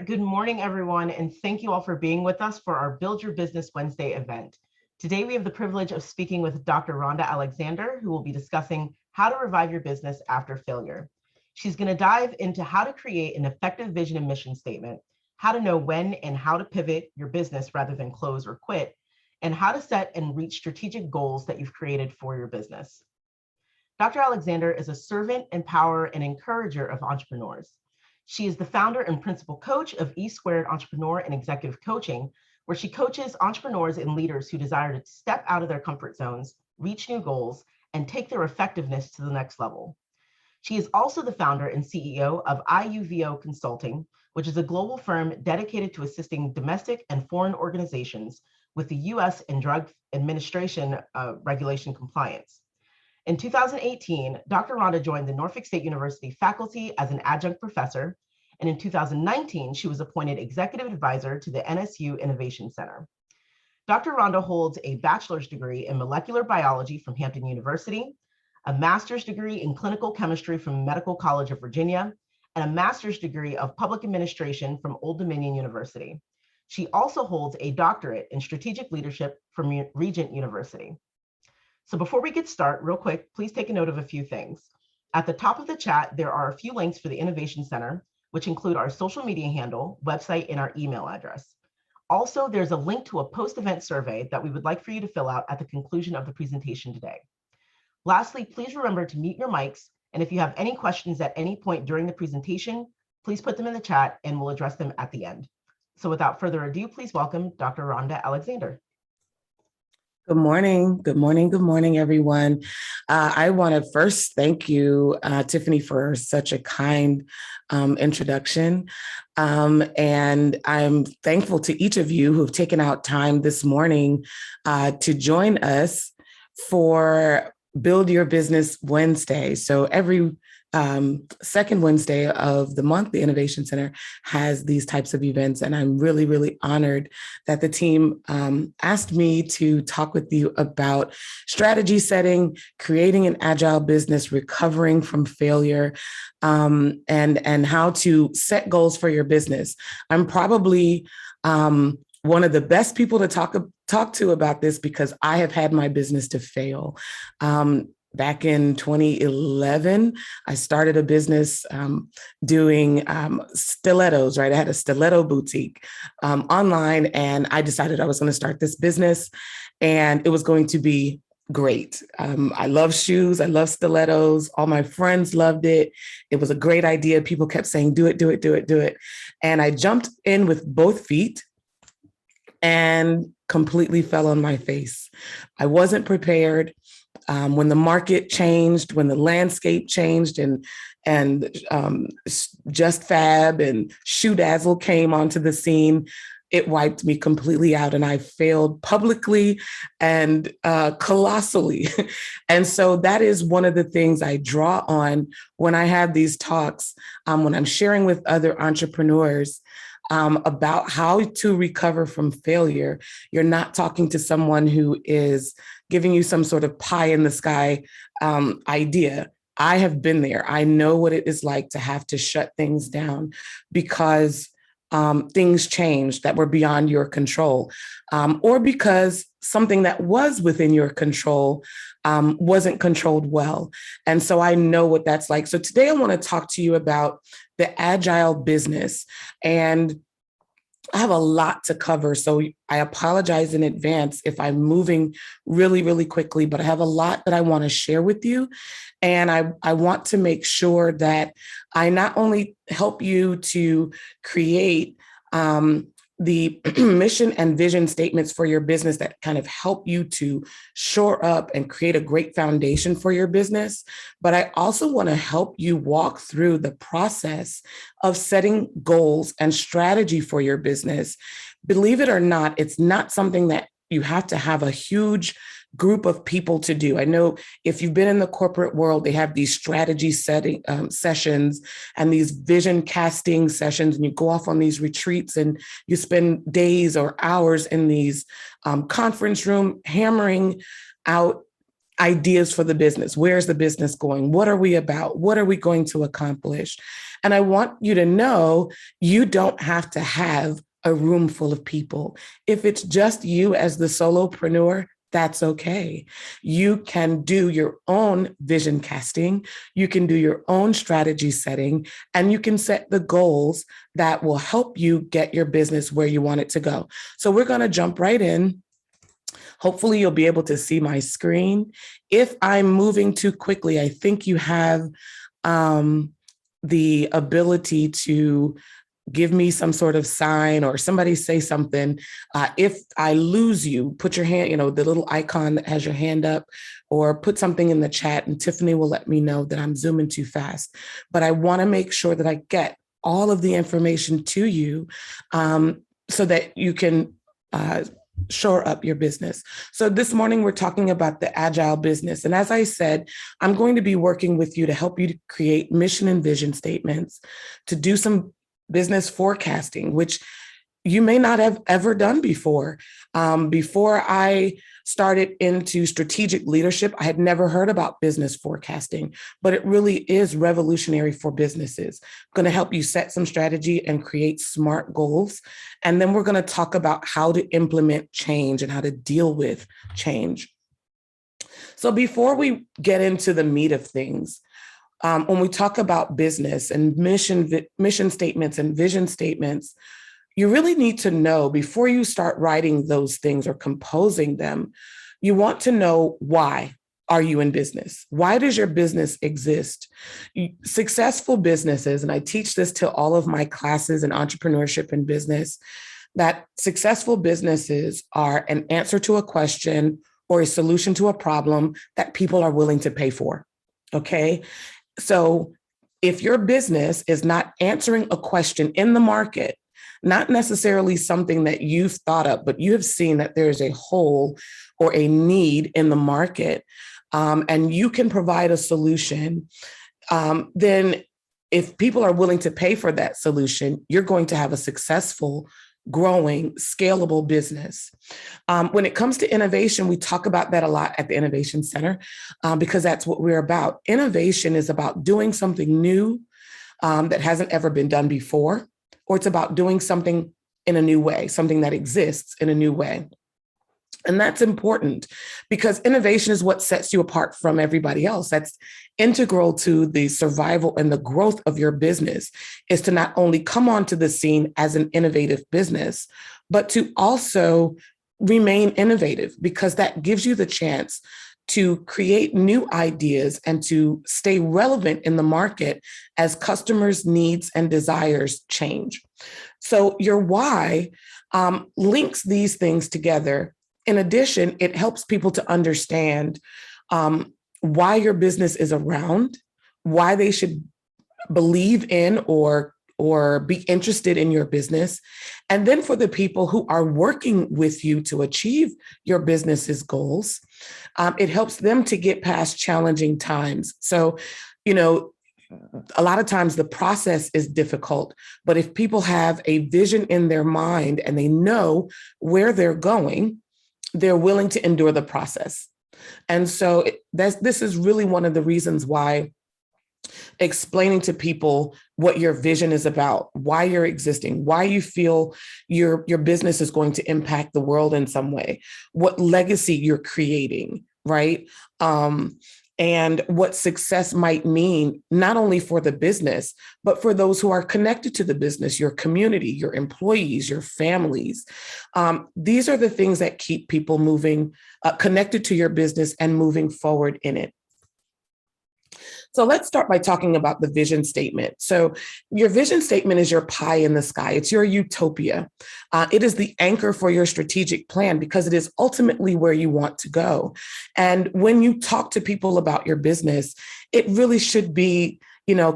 Good morning, everyone, and thank you all for being with us for our Build Your Business Wednesday event. Today, we have the privilege of speaking with Dr. Rhonda Alexander, who will be discussing how to revive your business after failure. She's going to dive into how to create an effective vision and mission statement, how to know when and how to pivot your business rather than close or quit, and how to set and reach strategic goals that you've created for your business. Dr. Alexander is a servant, empower, and encourager of entrepreneurs. She is the founder and principal coach of E2 Entrepreneur and Executive Coaching, where she coaches entrepreneurs and leaders who desire to step out of their comfort zones, reach new goals, and take their effectiveness to the next level. She is also the founder and CEO of IUVO Consulting, which is a global firm dedicated to assisting domestic and foreign organizations with the U.S. and Drug Administration regulation compliance. In 2018, Dr. Rhonda joined the Norfolk State University faculty as an adjunct professor, and in 2019, she was appointed executive advisor to the NSU Innovation Center. Dr. Rhonda holds a bachelor's degree in molecular biology from Hampton University, a master's degree in clinical chemistry from Medical College of Virginia, and a master's degree of public administration from Old Dominion University. She also holds a doctorate in strategic leadership from Regent University. So before we get started, real quick, please take a note of a few things. At the top of the chat, there are a few links for the Innovation Center, which include our social media handle, website, and our email address. Also, there's a link to a post-event survey that we would like for you to fill out at the conclusion of the presentation today. Lastly, please remember to mute your mics, and if you have any questions at any point during the presentation, please put them in the chat and we'll address them at the end. So without further ado, please welcome Dr. Rhonda Alexander. Good morning. Good morning. Good morning, everyone. I want to first thank you, Tiffany, for such a kind introduction. And I'm thankful to each of you who've taken out time this morning to join us for Build Your Business Wednesday. So every second Wednesday of the month, the Innovation Center has these types of events. And I'm really, really honored that the team asked me to talk with you about strategy setting, creating an agile business, recovering from failure, and how to set goals for your business. I'm probably one of the best people to talk to about this because I have had my business to fail. Back in 2011, I started a business doing stilettos, right? I had a stiletto boutique online, and I decided I was going to start this business, and it was going to be great. I love shoes. I love stilettos. All my friends loved it. It was a great idea. People kept saying, do it, do it, do it, do it. And I jumped in with both feet and completely fell on my face. I wasn't prepared. When the market changed, when the landscape changed, and Just Fab and Shoe Dazzle came onto the scene, it wiped me completely out, and I failed publicly and colossally. And so that is one of the things I draw on when I have these talks, when I'm sharing with other entrepreneurs about how to recover from failure. You're not talking to someone who is giving you some sort of pie in the sky idea. I have been there. I know what it is like to have to shut things down because things changed that were beyond your control, or because something that was within your control wasn't controlled well. And so I know what that's like. So today I want to talk to you about the agile business, and I have a lot to cover. So I apologize in advance if I'm moving really, really quickly, but I have a lot that I want to share with you. And I want to make sure that I not only help you to create the mission and vision statements for your business that kind of help you to shore up and create a great foundation for your business, but I also want to help you walk through the process of setting goals and strategy for your business. Believe it or not, it's not something that you have to have a huge group of people to do. I know if you've been in the corporate world, they have these strategy setting sessions and these vision casting sessions, and you go off on these retreats and you spend days or hours in these conference room hammering out ideas for the business. Where's the business going? What are we about? What are we going to accomplish? And I want you to know you don't have to have a room full of people. If it's just you as the solopreneur, that's okay. You can do your own vision casting. You can do your own strategy setting, and you can set the goals that will help you get your business where you want it to go. So we're going to jump right in. Hopefully you'll be able to see my screen. If I'm moving too quickly, I think you have the ability to give me some sort of sign or somebody say something. If I lose you, put your hand, the little icon that has your hand up, or put something in the chat, and Tiffany will let me know that I'm zooming too fast. But I want to make sure that I get all of the information to you so that you can shore up your business. So this morning, we're talking about the agile business. And as I said, I'm going to be working with you to help you to create mission and vision statements, to do some business forecasting, which you may not have ever done before. Before I started into strategic leadership, I had never heard about business forecasting, but it really is revolutionary for businesses. Going to help you set some strategy and create smart goals. And then we're going to talk about how to implement change and how to deal with change. So before we get into the meat of things, when we talk about business and mission statements and vision statements, you really need to know before you start writing those things or composing them, you want to know why are you in business? Why does your business exist? Successful businesses, and I teach this to all of my classes in entrepreneurship and business, that successful businesses are an answer to a question or a solution to a problem that people are willing to pay for, okay? So if your business is not answering a question in the market, not necessarily something that you've thought of, but you have seen that there's a hole or a need in the market, and you can provide a solution, then if people are willing to pay for that solution, you're going to have a successful, growing, scalable business. When it comes to innovation, we talk about that a lot at the Innovation Center because that's what we're about. Innovation is about doing something new that hasn't ever been done before, or it's about doing something in a new way, something that exists in a new way. And that's important because innovation is what sets you apart from everybody else. That's integral to the survival and the growth of your business, is to not only come onto the scene as an innovative business, but to also remain innovative, because that gives you the chance to create new ideas and to stay relevant in the market as customers' needs and desires change. So your why links these things together. In addition, it helps people to understand why your business is around, why they should believe in or be interested in your business. And then for the people who are working with you to achieve your business's goals, it helps them to get past challenging times. So, a lot of times the process is difficult, but if people have a vision in their mind and they know where they're going, they're willing to endure the process. And so this is really one of the reasons why explaining to people what your vision is about, why you're existing, why you feel your business is going to impact the world in some way, what legacy you're creating, right? And what success might mean, not only for the business, but for those who are connected to the business, your community, your employees, your families. These are the things that keep people moving, connected to your business and moving forward in it. So let's start by talking about the vision statement. So your vision statement is your pie in the sky. It's your utopia. It is the anchor for your strategic plan because it is ultimately where you want to go. And when you talk to people about your business, it really should be,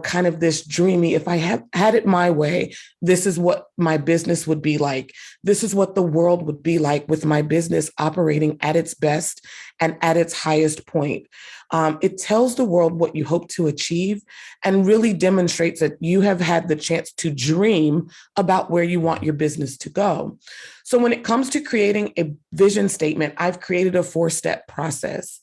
kind of this dreamy, if I had it my way, this is what my business would be like. This is what the world would be like with my business operating at its best and at its highest point. It tells the world what you hope to achieve and really demonstrates that you have had the chance to dream about where you want your business to go. So when it comes to creating a vision statement, I've created a 4-step process.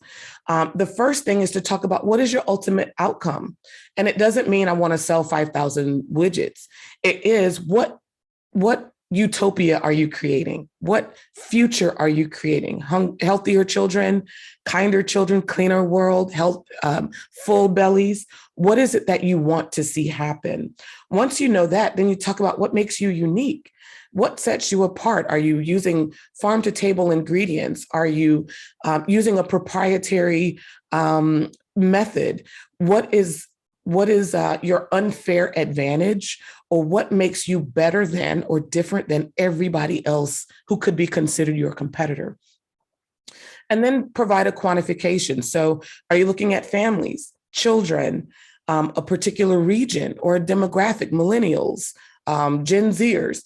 The first thing is to talk about what is your ultimate outcome. And it doesn't mean I want to sell 5,000 widgets. It is what utopia are you creating? What future are you creating? Healthier children, kinder children, cleaner world, full bellies. What is it that you want to see happen? Once you know that, then you talk about what makes you unique. What sets you apart? Are you using farm to table ingredients? Are you using a proprietary method? What is your unfair advantage, or what makes you better than or different than everybody else who could be considered your competitor? And then provide a quantification. So are you looking at families, children, a particular region or a demographic, millennials, Gen Zers?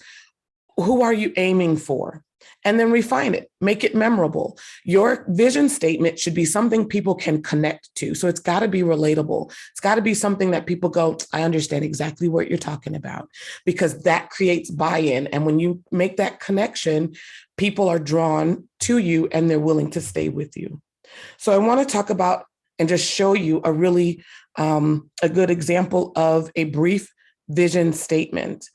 Who are you aiming for? And then refine it, make it memorable. Your vision statement should be something people can connect to. So it's got to be relatable. It's got to be something that people go, I understand exactly what you're talking about, because that creates buy-in. And when you make that connection, people are drawn to you and they're willing to stay with you. So I want to talk about and just show you a really a good example of a brief vision statement.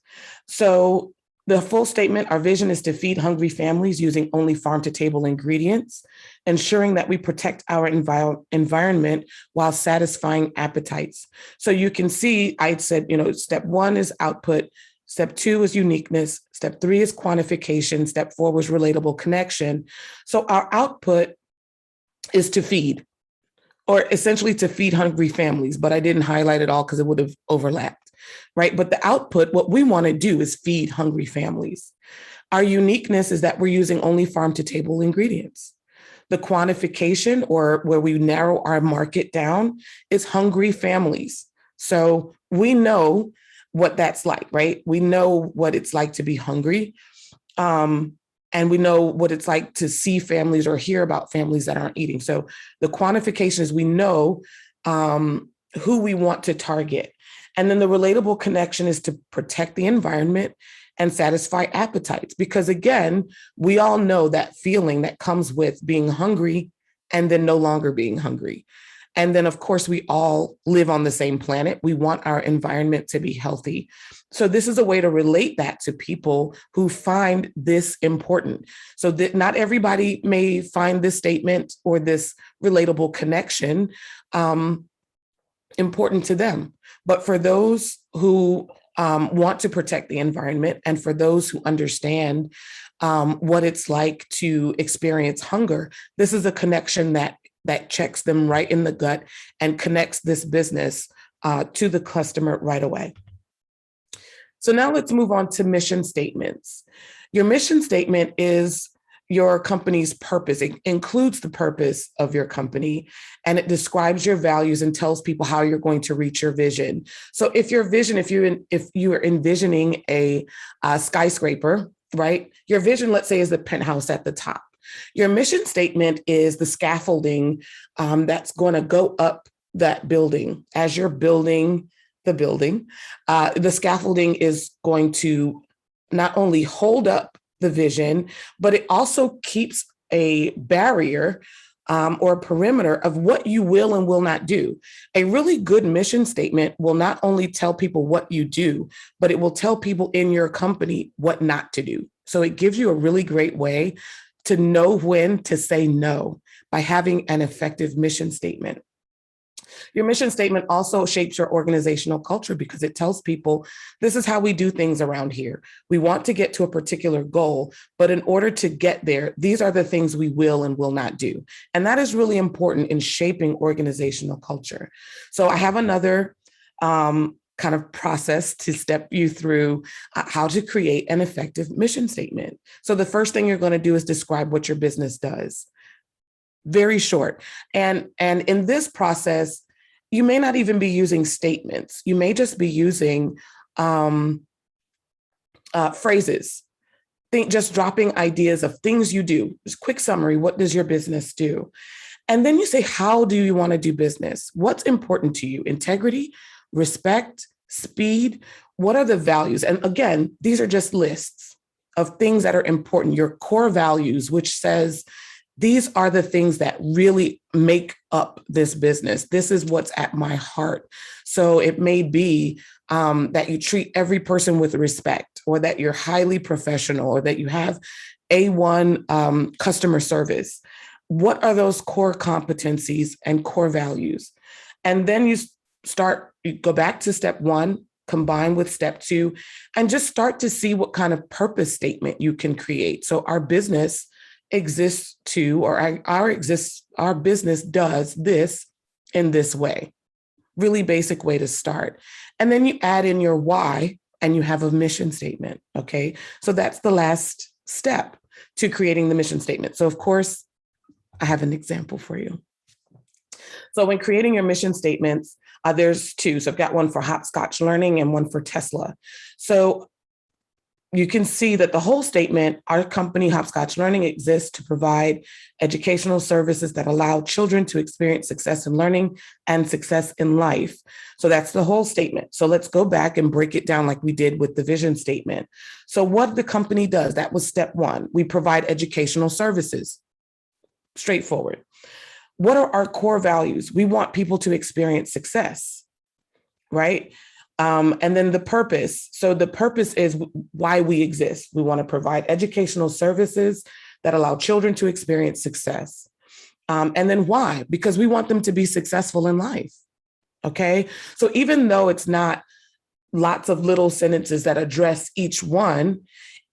So the full statement, our vision is to feed hungry families using only farm-to-table ingredients, ensuring that we protect our environment while satisfying appetites. So you can see, I said, step 1 is output, step 2 is uniqueness, step 3 is quantification, step 4 was relatable connection. So our output is to feed, or essentially to feed hungry families, but I didn't highlight it all because it would have overlapped. Right? But the output, what we want to do is feed hungry families. Our uniqueness is that we're using only farm to table ingredients. The quantification, or where we narrow our market down, is hungry families. So we know what that's like, right? We know what it's like to be hungry. And we know what it's like to see families or hear about families that aren't eating. So the quantification is we know who we want to target. And then the relatable connection is to protect the environment and satisfy appetites. Because again, we all know that feeling that comes with being hungry and then no longer being hungry. And then, of course, we all live on the same planet. We want our environment to be healthy. So this is a way to relate that to people who find this important. So that not everybody may find this statement or this relatable connection important to them. But for those who want to protect the environment, and for those who understand what it's like to experience hunger, this is a connection that checks them right in the gut and connects this business to the customer right away. So now let's move on to mission statements. Your mission statement is your company's purpose. It includes the purpose of your company, and it describes your values and tells people how you're going to reach your vision. So if you are envisioning a skyscraper, right? Your vision, let's say, is the penthouse at the top. Your mission statement is the scaffolding that's going to go up that building. As you're building the building, the scaffolding is going to not only hold up the vision, but it also keeps a barrier or a perimeter of what you will and will not do. A really good mission statement will not only tell people what you do, but it will tell people in your company what not to do. So it gives you a really great way to know when to say no by having an effective mission statement. Your mission statement also shapes your organizational culture because it tells people this is how we do things around here. We want to get to a particular goal, but in order to get there, these are the things we will and will not do. And that is really important in shaping organizational culture. So I have another kind of process to step you through how to create an effective mission statement. So the first thing you're going to do is describe what your business does. Very short. And in this process, you may not even be using statements. You may just be using phrases. Just dropping ideas of things you do. Just quick summary. What does your business do? And then you say, how do you want to do business? What's important to you? Integrity, respect, speed. What are the values? And again, these are just lists of things that are important, your core values, which says, these are the things that really make up this business. This is what's at my heart. So it may be that you treat every person with respect, or that you're highly professional, or that you have A1 customer service. What are those core competencies and core values? And then you go back to step one, combine with step two, and just start to see what kind of purpose statement you can create. So our business exists to, or our business does this in this way. Really basic way to start. And then you add in your why, and you have a mission statement. Okay. So that's the last step to creating the mission statement. So of course, I have an example for you. So when creating your mission statements, there's two. So I've got one for Hopscotch Learning and one for Tesla. So you can see that the whole statement, our company, Hopscotch Learning, exists to provide educational services that allow children to experience success in learning and success in life. So that's the whole statement. So let's go back and break it down like we did with the vision statement. So what the company does, that was step one. We provide educational services. Straightforward. What are our core values? We want people to experience success, right? And then the purpose. So the purpose is why we exist. We want to provide educational services that allow children to experience success. And then why? Because we want them to be successful in life. Okay. So even though it's not lots of little sentences that address each one,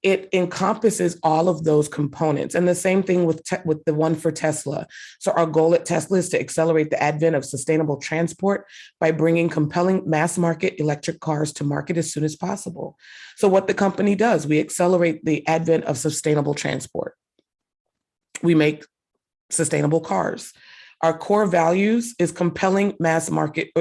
it encompasses all of those components. And the same thing with the one for Tesla. So our goal at Tesla is to accelerate the advent of sustainable transport by bringing compelling mass market electric cars to market as soon as possible. So what the company does, we accelerate the advent of sustainable transport. We make sustainable cars. Our core values is compelling mass market,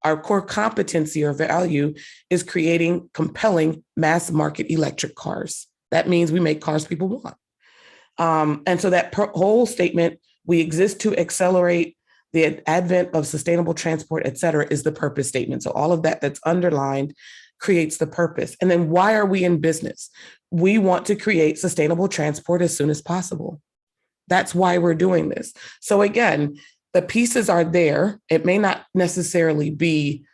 our core competency or value is creating compelling mass market electric cars. That means we make cars people want. And so that whole statement, we exist to accelerate the advent of sustainable transport, et cetera, is the purpose statement. So all of that that's underlined creates the purpose. And then why are we in business? We want to create sustainable transport as soon as possible. That's why we're doing this. So again, the pieces are there. It may not necessarily be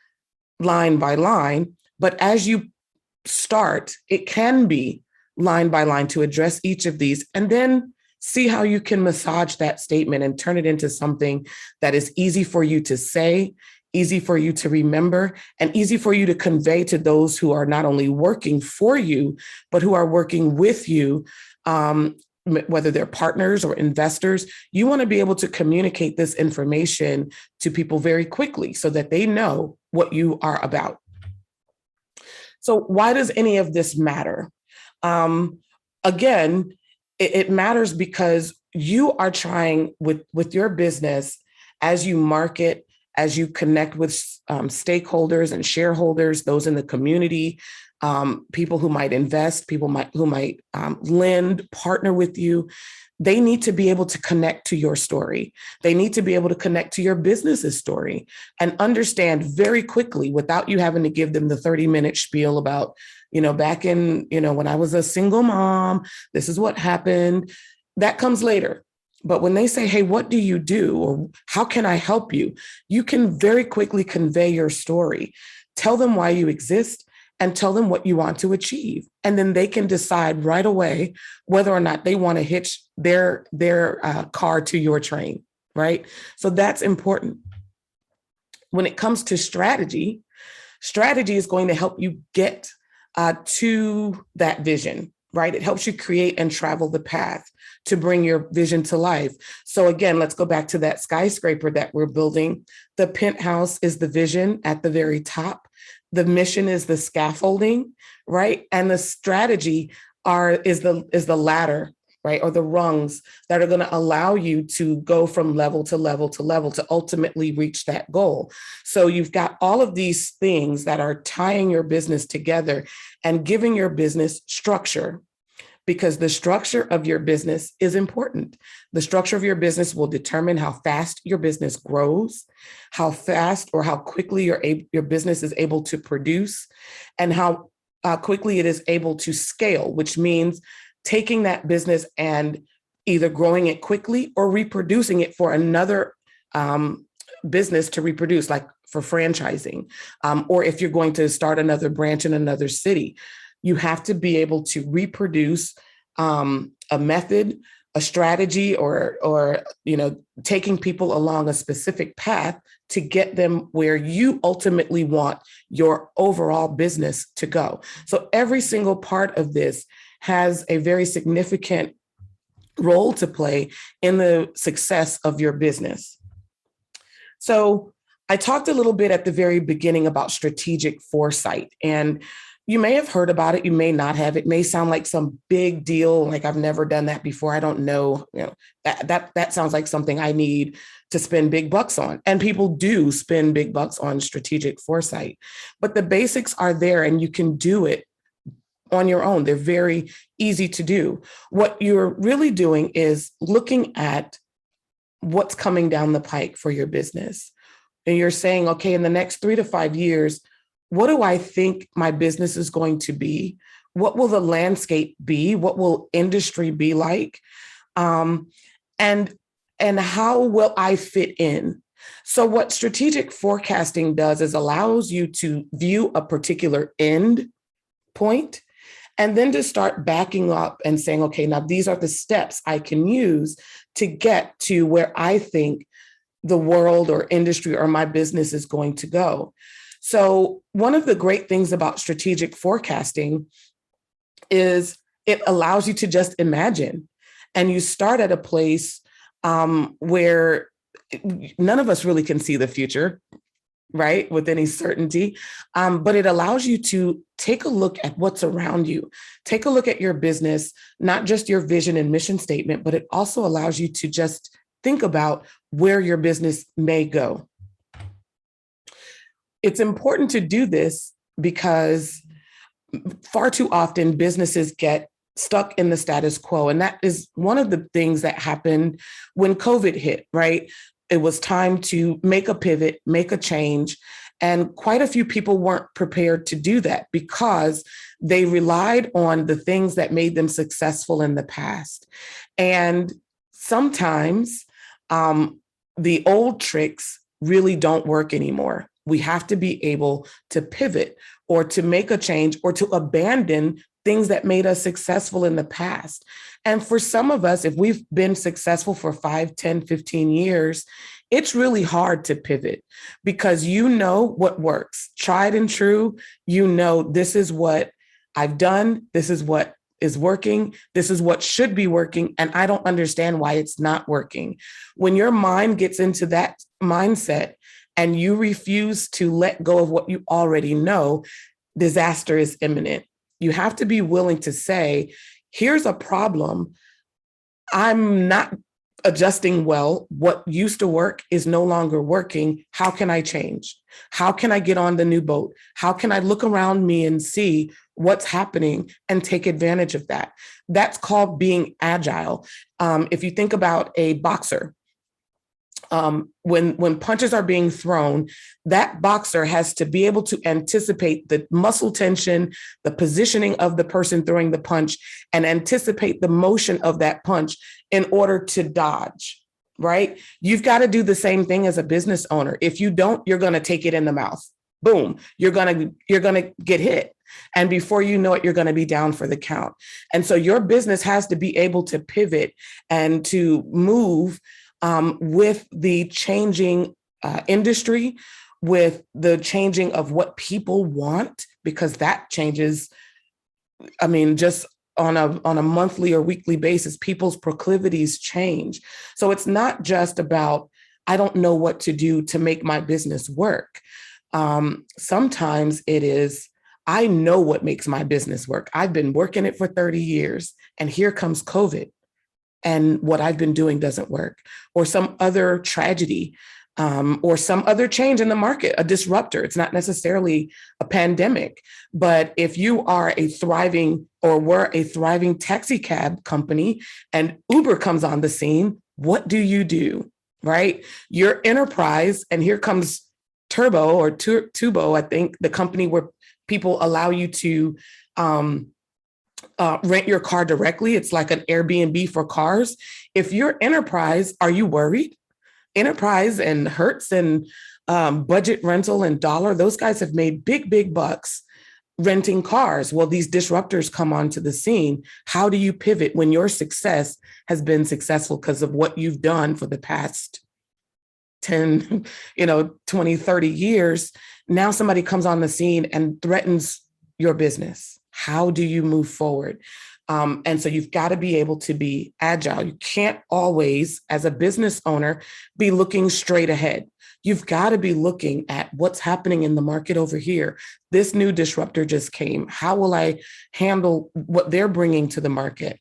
line by line, but as you start, it can be line by line to address each of these, and then see how you can massage that statement and turn it into something that is easy for you to say, easy for you to remember, and easy for you to convey to those who are not only working for you, but who are working with you, whether they're partners or investors. You want to be able to communicate this information to people very quickly so that they know what you are about. So why does any of this matter? Again, it matters because you are trying with your business, as you market, as you connect with stakeholders and shareholders, those in the community, people who might invest, who might lend, partner with you. They need to be able to connect to your story. They need to be able to connect to your business's story and understand very quickly, without you having to give them the 30-minute spiel about, back in, when I was a single mom, this is what happened. That comes later. But when they say, hey, what do you do? Or how can I help you? You can very quickly convey your story. Tell them why you exist and tell them what you want to achieve. And then they can decide right away whether or not they want to hitch their car to your train, right? So that's important. When it comes to strategy is going to help you get to that vision, right? It helps you create and travel the path to bring your vision to life. So again, let's go back to that skyscraper that we're building. The penthouse is the vision at the very top. The mission is the scaffolding, right? And the strategy is the ladder, right? Or the rungs that are going to allow you to go from level to level to level to ultimately reach that goal. So you've got all of these things that are tying your business together and giving your business structure. because the structure of your business is important. The structure of your business will determine how fast your business grows, how fast or how quickly your business is able to produce, and how quickly it is able to scale, which means taking that business and either growing it quickly or reproducing it for another business to reproduce, like for franchising, or if you're going to start another branch in another city. You have to be able to reproduce a method, a strategy, or taking people along a specific path to get them where you ultimately want your overall business to go. So every single part of this has a very significant role to play in the success of your business. So I talked a little bit at the very beginning about strategic foresight, and you may have heard about it, you may not have. It may sound like some big deal, like I've never done that before. I don't know, that sounds like something I need to spend big bucks on. And people do spend big bucks on strategic foresight, but the basics are there and you can do it on your own. They're very easy to do. What you're really doing is looking at what's coming down the pike for your business. And you're saying, okay, in the next 3 to 5 years, what do I think my business is going to be? What will the landscape be? What will industry be like? And how will I fit in? So what strategic forecasting does is allows you to view a particular end point and then to start backing up and saying, okay, now these are the steps I can use to get to where I think the world or industry or my business is going to go. So one of the great things about strategic forecasting is it allows you to just imagine, and you start at a place where none of us really can see the future, right, with any certainty, but it allows you to take a look at what's around you, take a look at your business, not just your vision and mission statement, but it also allows you to just think about where your business may go. It's important to do this because far too often businesses get stuck in the status quo. And that is one of the things that happened when COVID hit, right? It was time to make a pivot, make a change. And quite a few people weren't prepared to do that because they relied on the things that made them successful in the past. And sometimes the old tricks really don't work anymore. We have to be able to pivot or to make a change or to abandon things that made us successful in the past. And for some of us, if we've been successful for 5, 10, 15 years, it's really hard to pivot because you know what works, tried and true. You know, this is what I've done. This is what is working. This is what should be working. And I don't understand why it's not working. When your mind gets into that mindset, and you refuse to let go of what you already know, disaster is imminent. You have to be willing to say, here's a problem. I'm not adjusting well. What used to work is no longer working. How can I change? How can I get on the new boat? How can I look around me and see what's happening and take advantage of that? That's called being agile. If you think about a boxer, when punches are being thrown, that boxer has to be able to anticipate the muscle tension, the positioning of the person throwing the punch, and anticipate the motion of that punch in order to dodge, right? You've got to do the same thing as a business owner. If you don't, you're going to take it in the mouth. Boom, you're going to get hit. And before you know it, you're going to be down for the count. And so your business has to be able to pivot and to move with the changing industry, with the changing of what people want, because that changes. I mean, just on a monthly or weekly basis, people's proclivities change. So it's not just about, I don't know what to do to make my business work. Sometimes it is, I know what makes my business work. I've been working it for 30 years, and here comes COVID. And what I've been doing doesn't work, or some other tragedy or some other change in the market, a disruptor. It's not necessarily a pandemic, but if you are a thriving or were a thriving taxi cab company and Uber comes on the scene, what do? Right? Your enterprise, and here comes Turbo or Tubo, I think, the company where people allow you to rent your car directly. It's like an Airbnb for cars. If you're enterprise, are you worried? Enterprise and Hertz and Budget Rental and Dollar, those guys have made big bucks renting cars. Well, these disruptors come onto the scene. How do you pivot when your success has been successful because of what you've done for the past 10, 20, 30 years? Now somebody comes on the scene and threatens your business. How do you move forward? And so you've got to be able to be agile. You can't always, as a business owner, be looking straight ahead. You've got to be looking at what's happening in the market over here. This new disruptor just came. How will I handle what they're bringing to the market?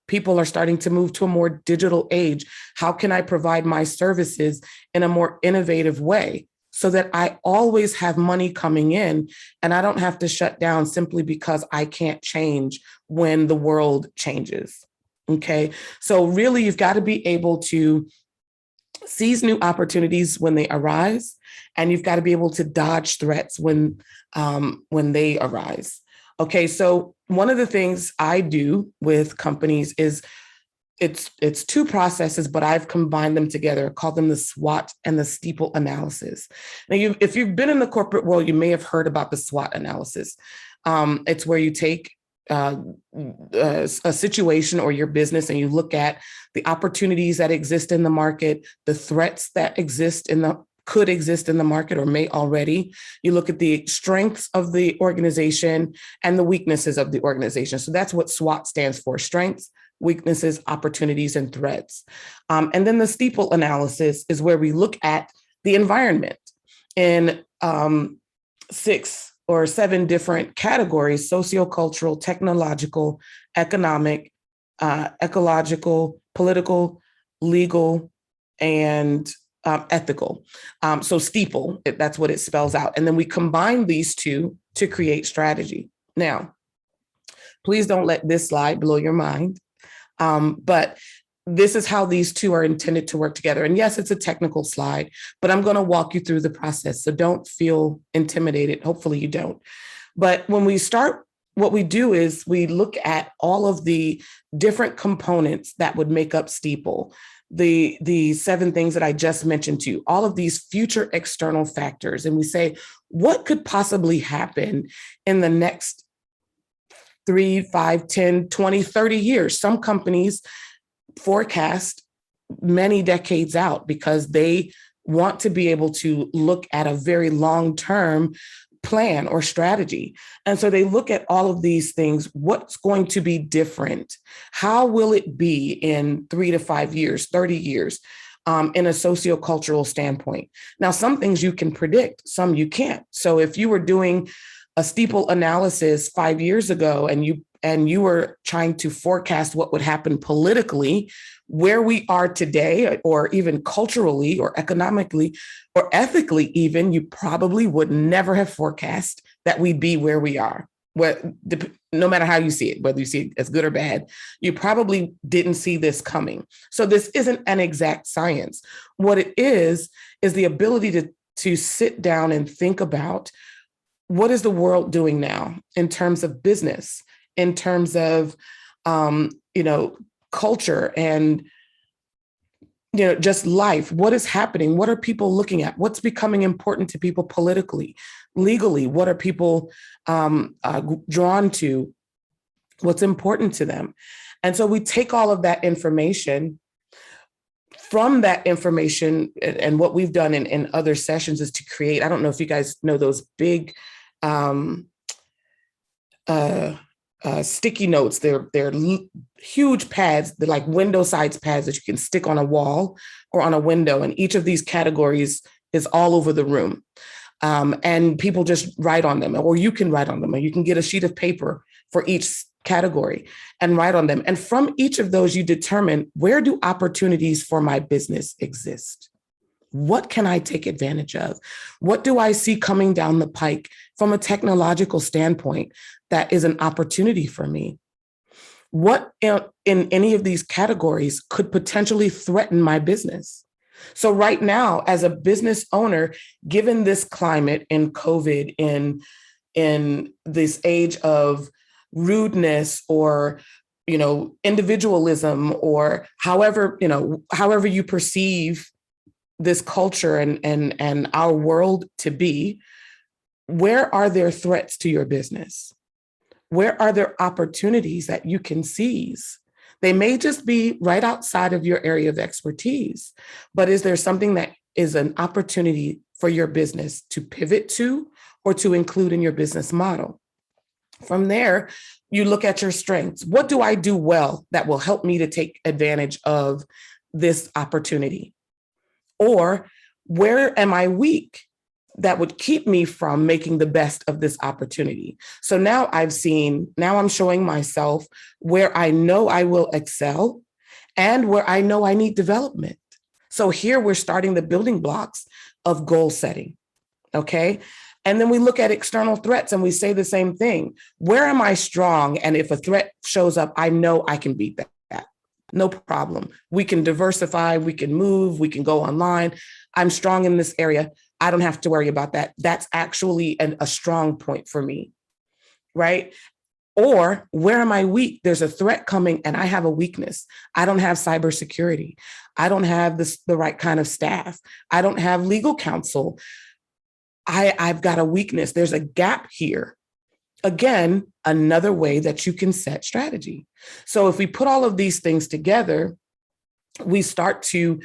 People are starting to move to a more digital age. How can I provide my services in a more innovative way so that I always have money coming in and I don't have to shut down simply because I can't change when the world changes? Okay. So really, you've got to be able to seize new opportunities when they arise, and you've got to be able to dodge threats when they arise. Okay, so one of the things I do with companies is it's two processes, but I've combined them together. I call them the SWOT and the steeple analysis. Now, if you've been in the corporate world, you may have heard about the SWOT analysis. It's where you take a situation or your business and you look at the opportunities that exist in the market, the threats that could exist in the market or may already. You look at the strengths of the organization and the weaknesses of the organization. So that's what SWOT stands for: strengths, weaknesses, opportunities, and threats. And then the steeple analysis is where we look at the environment in 6 or 7 different categories: sociocultural, technological, economic, ecological, political, legal, and ethical. So steeple, that's what it spells out. And then we combine these two to create strategy. Now, please don't let this slide blow your mind. But this is how these two are intended to work together. And yes, it's a technical slide, but I'm going to walk you through the process. So don't feel intimidated. Hopefully you don't. But when we start, what we do is we look at all of the different components that would make up steeple. The 7 things that I just mentioned to you, all of these future external factors. And we say, what could possibly happen in the next 3, 5, 10, 20, 30 years? Some companies forecast many decades out because they want to be able to look at a very long-term plan or strategy. And so they look at all of these things. What's going to be different? How will it be in 3 to 5 years, 30 years, in a sociocultural standpoint? Now, some things you can predict, some you can't. So if you were doing a steeple analysis 5 years ago and you were trying to forecast what would happen politically, where we are today, or even culturally or economically or ethically even, you probably would never have forecast that we'd be where we are. No matter how you see it, whether you see it as good or bad, you probably didn't see this coming. So this isn't an exact science. What it is the ability to sit down and think about, what is the world doing now in terms of business, in terms of, culture and, just life? What is happening? What are people looking at? What's becoming important to people politically, legally? What are people drawn to? What's important to them? And so we take all of that information. From that information, and what we've done in other sessions is to create, I don't know if you guys know those big sticky notes. They're huge pads. They're like window size pads that you can stick on a wall or on a window. And each of these categories is all over the room. And people just write on them, or you can write on them, or you can get a sheet of paper for each category and write on them. And from each of those, you determine, where do opportunities for my business exist? What can I take advantage of? What do I see coming down the pike from a technological standpoint that is an opportunity for me? What in any of these categories could potentially threaten my business? So right now, as a business owner, given this climate in COVID, in this age of rudeness or individualism, or however you perceive this culture and our world to be, where are there threats to your business? Where are there opportunities that you can seize? They may just be right outside of your area of expertise, but is there something that is an opportunity for your business to pivot to or to include in your business model? From there, you look at your strengths. What do I do well that will help me to take advantage of this opportunity? Or where am I weak that would keep me from making the best of this opportunity? So now I'm showing myself where I know I will excel and where I know I need development. So here we're starting the building blocks of goal setting, okay? And then we look at external threats and we say the same thing. Where am I strong? And if a threat shows up, I know I can beat that. No problem. We can diversify, we can move, we can go online. I'm strong in this area. I don't have to worry about that. That's actually a strong point for me, right? Or where am I weak? There's a threat coming and I have a weakness. I don't have cybersecurity. I don't have the right kind of staff. I don't have legal counsel. I've got a weakness. There's a gap here. Again, another way that you can set strategy. So if we put all of these things together, we start to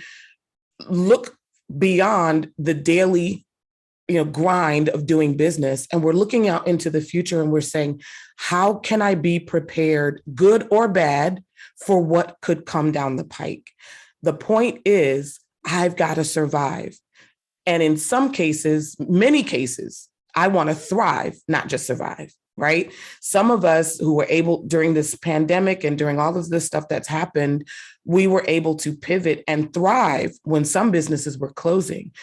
look beyond the daily, grind of doing business. And we're looking out into the future and we're saying, how can I be prepared, good or bad, for what could come down the pike? The point is, I've got to survive. And in some cases, many cases, I want to thrive, not just survive, right? Some of us who were able during this pandemic and during all of this stuff that's happened, we were able to pivot and thrive when some businesses were closing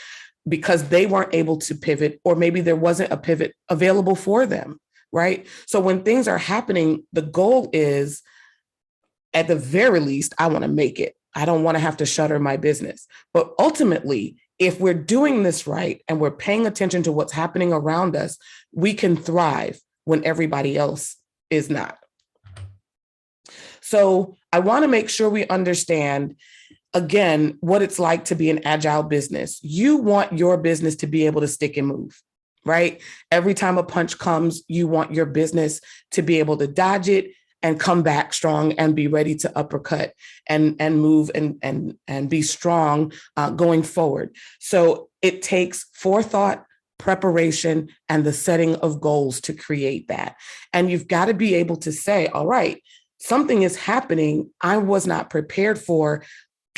because they weren't able to pivot, or maybe there wasn't a pivot available for them, right? So when things are happening, the goal is, at the very least, I want to make it. I don't want to have to shutter my business. But ultimately, if we're doing this right and we're paying attention to what's happening around us, we can thrive when everybody else is not. So I want to make sure we understand, again, what it's like to be an agile business. You want your business to be able to stick and move, right? Every time a punch comes, you want your business to be able to dodge it and come back strong and be ready to uppercut and move and be strong going forward. So it takes forethought, preparation, and the setting of goals to create that. And you've got to be able to say, all right, something is happening I was not prepared for.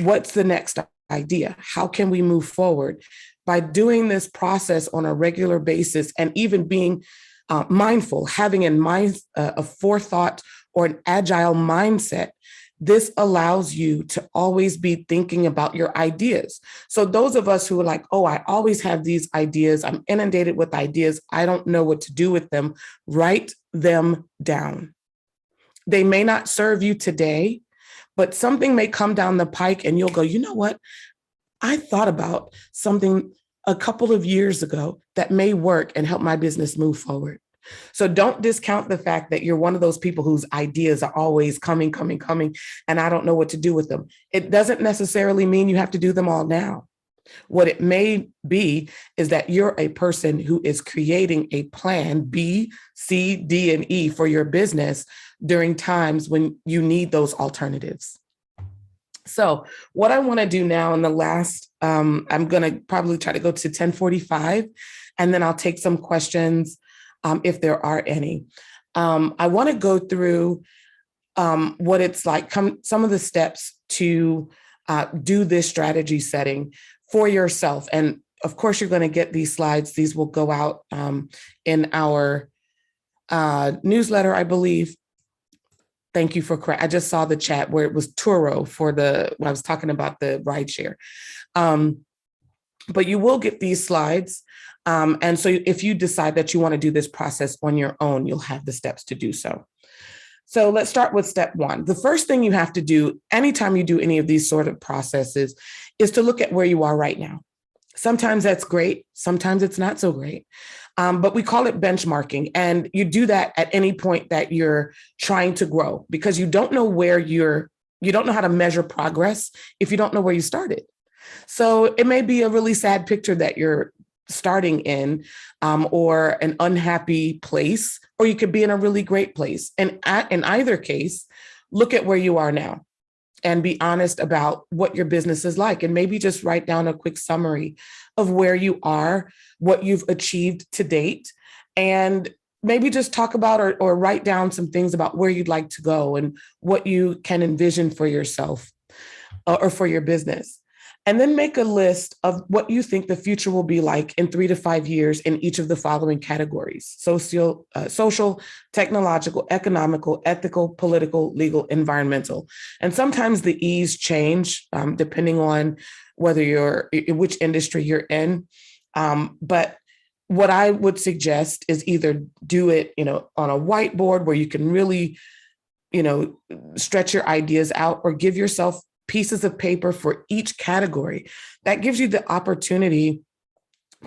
What's the next idea? How can we move forward? By doing this process on a regular basis and even being mindful, having in mind a forethought or an agile mindset, this allows you to always be thinking about your ideas. So those of us who are like, oh, I always have these ideas, I'm inundated with ideas, I don't know what to do with them, write them down. They may not serve you today, but something may come down the pike and you'll go, you know what? I thought about something a couple of years ago that may work and help my business move forward. So don't discount the fact that you're one of those people whose ideas are always coming, and I don't know what to do with them. It doesn't necessarily mean you have to do them all now. What it may be is that you're a person who is creating a plan B, C, D, and E for your business during times when you need those alternatives. So what I want to do now in the last, I'm going to probably try to go to 10:45, and then I'll take some questions if there are any. I want to go through what it's like, some of the steps to do this strategy setting for yourself. And of course, you're going to get these slides. These will go out in our newsletter, I believe. Thank you for correct. I just saw the chat where it was Turo for when I was talking about the rideshare. but you will get these slides. And so if you decide that you want to do this process on your own, you'll have the steps to do so. So let's start with step one. The first thing you have to do anytime you do any of these sort of processes is to look at where you are right now. Sometimes that's great. Sometimes it's not so great. But we call it benchmarking. And you do that at any point that you're trying to grow, because you don't know where you don't know how to measure progress if you don't know where you started. So it may be a really sad picture that you're starting in, or an unhappy place, or you could be in a really great place. And in either case, look at where you are now and be honest about what your business is like. And maybe just write down a quick summary of where you are, what you've achieved to date, and maybe just talk about or write down some things about where you'd like to go and what you can envision for yourself or for your business. And then make a list of what you think the future will be like in 3 to 5 years in each of the following categories: social, technological, economical, ethical, political, legal, environmental. And sometimes the E's change depending on which industry you're in. But what I would suggest is either do it, on a whiteboard where you can really, stretch your ideas out, or give yourself pieces of paper for each category. That gives you the opportunity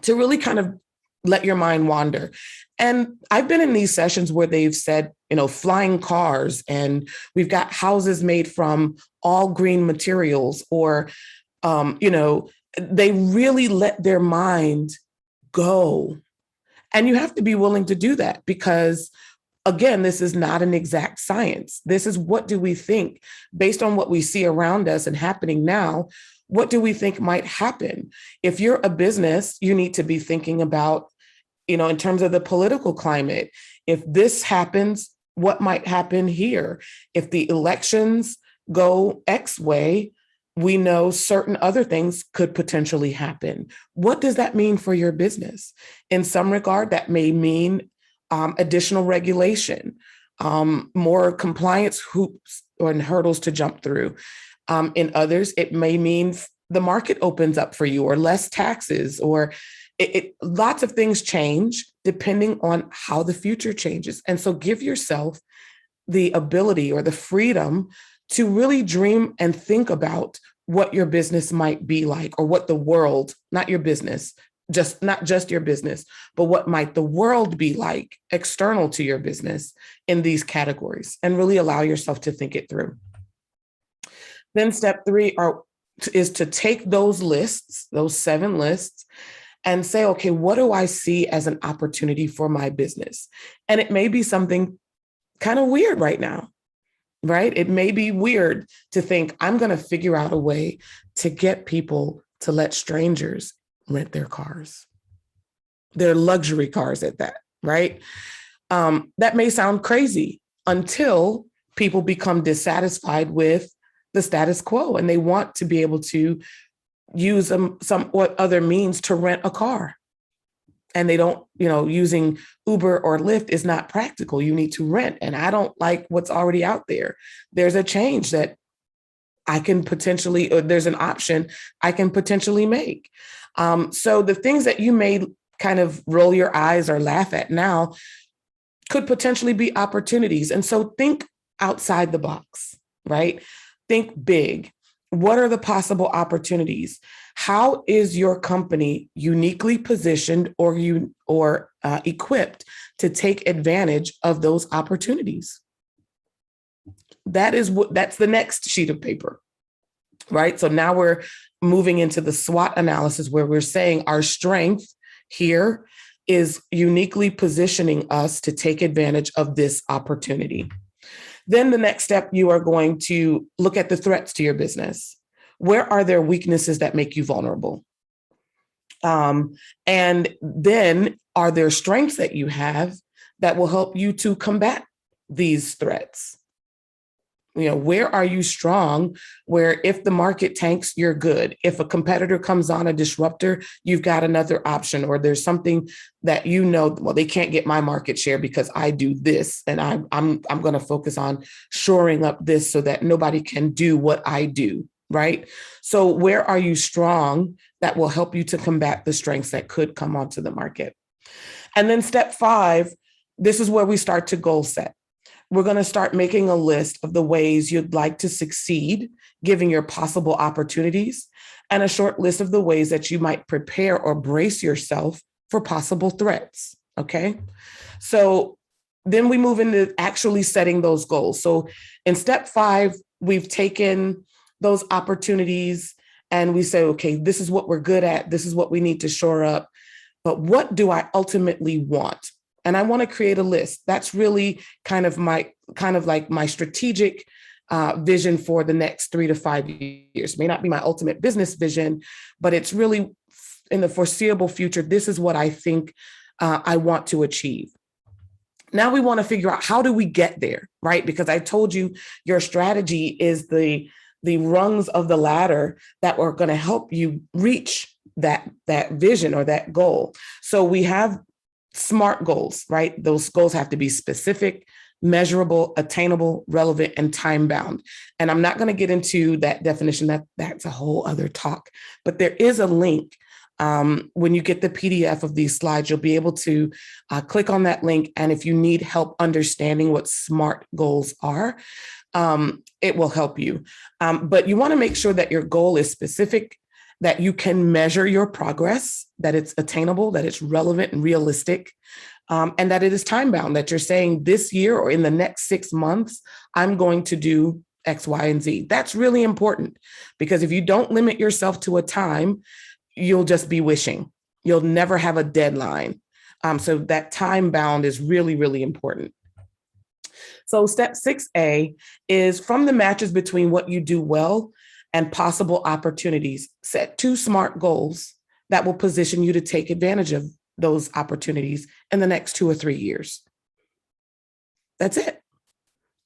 to really kind of let your mind wander. And I've been in these sessions where they've said, flying cars, and we've got houses made from all green materials, or, they really let their mind go. And you have to be willing to do that, because again, this is not an exact science. This is, what do we think based on what we see around us and happening now? What do we think might happen? If you're a business, you need to be thinking about, in terms of the political climate, if this happens, what might happen here? If the elections go X way, we know certain other things could potentially happen. What does that mean for your business? In some regard, that may mean additional regulation, more compliance hoops and hurdles to jump through. In others, it may mean the market opens up for you, or less taxes, or lots of things change depending on how the future changes. And so give yourself the ability or the freedom to really dream and think about what your business might be like, or what the world, not your business, not just your business, but what might the world be like external to your business in these categories, and really allow yourself to think it through. Then step 3 is to take those lists, those 7 lists, and say, okay, what do I see as an opportunity for my business? And it may be something kind of weird right now, right? It may be weird to think, I'm going to figure out a way to get people to let strangers rent their cars, their luxury cars at that, right? That may sound crazy until people become dissatisfied with the status quo and they want to be able to use some other means to rent a car. And they don't, using Uber or Lyft is not practical. You need to rent. And I don't like what's already out there. There's a change that I can potentially, or there's an option I can potentially make. So the things that you may kind of roll your eyes or laugh at now could potentially be opportunities. And so think outside the box, right? Think big. What are the possible opportunities? How is your company uniquely positioned or equipped to take advantage of those opportunities? That's the next sheet of paper, right? So now we're moving into the SWOT analysis, where we're saying our strength here is uniquely positioning us to take advantage of this opportunity. Then the next step, you are going to look at the threats to your business. Where are there weaknesses that make you vulnerable? And then are there strengths that you have that will help you to combat these threats? Where are you strong? Where if the market tanks, you're good. If a competitor comes on, a disruptor, you've got another option, or there's something that well, they can't get my market share because I do this, and I'm going to focus on shoring up this so that nobody can do what I do. right? So where are you strong that will help you to combat the strengths that could come onto the market? And then step 5, this is where we start to goal set. We're going to start making a list of the ways you'd like to succeed, giving your possible opportunities, and a short list of the ways that you might prepare or brace yourself for possible threats. Okay. So then we move into actually setting those goals. So in step 5, we've taken those opportunities and we say, okay, this is what we're good at. This is what we need to shore up. But what do I ultimately want? And I want to create a list. That's really kind of like my strategic vision for the next 3 to 5 years. May not be my ultimate business vision, but it's really in the foreseeable future. This is what I think I want to achieve. Now we want to figure out, how do we get there, right? Because I told you your strategy is the rungs of the ladder that are going to help you reach that vision or that goal. So we have SMART goals, right? Those goals have to be specific, measurable, attainable, relevant, and time-bound. And I'm not going to get into that definition. That's a whole other talk. But there is a link. When you get the PDF of these slides, you'll be able to click on that link. And if you need help understanding what SMART goals are, it will help you. But you want to make sure that your goal is specific, that you can measure your progress, that it's attainable, that it's relevant and realistic, and that it is time-bound, that you're saying this year or in the next 6 months, I'm going to do X, Y, and Z. That's really important, because if you don't limit yourself to a time, you'll just be wishing. You'll never have a deadline. So that time-bound is really, really important. So step 6A is, from the matches between what you do well and possible opportunities, set 2 SMART goals that will position you to take advantage of those opportunities in the next 2 or 3 years. That's it.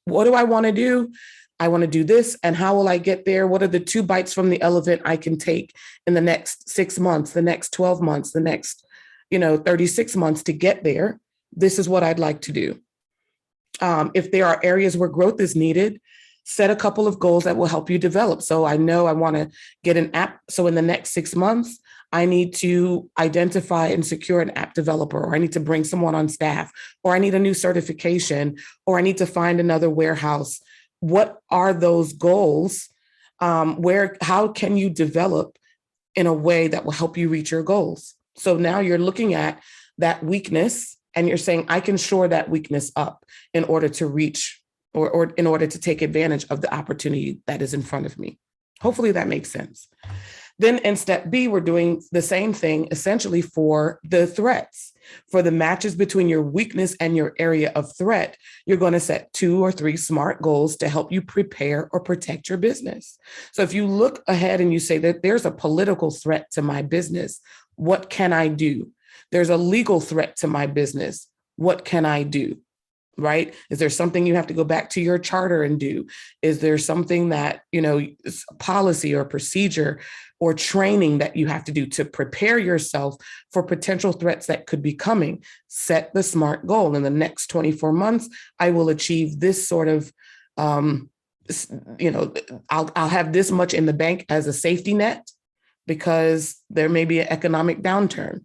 What do I want to do? I want to do this. And how will I get there? What are the 2 bites from the elephant I can take in the next 6 months, the next 12 months, the next, 36 months to get there? This is what I'd like to do. If there are areas where growth is needed, set a couple of goals that will help you develop. So I know I want to get an app. So in the next 6 months, I need to identify and secure an app developer, or I need to bring someone on staff, or I need a new certification, or I need to find another warehouse. What are those goals? How can you develop in a way that will help you reach your goals? So now you're looking at that weakness and you're saying, I can shore that weakness up in order to reach or in order to take advantage of the opportunity that is in front of me. Hopefully that makes sense. Then in step B, we're doing the same thing essentially for the threats. For the matches between your weakness and your area of threat, you're going to set 2 or 3 SMART goals to help you prepare or protect your business. So if you look ahead and you say that there's a political threat to my business, what can I do? There's a legal threat to my business. What can I do? Right? Is there something you have to go back to your charter and do? Is there something that, policy or procedure or training that you have to do to prepare yourself for potential threats that could be coming? Set the SMART goal. In the next 24 months, I will achieve this sort of, I'll have this much in the bank as a safety net because there may be an economic downturn.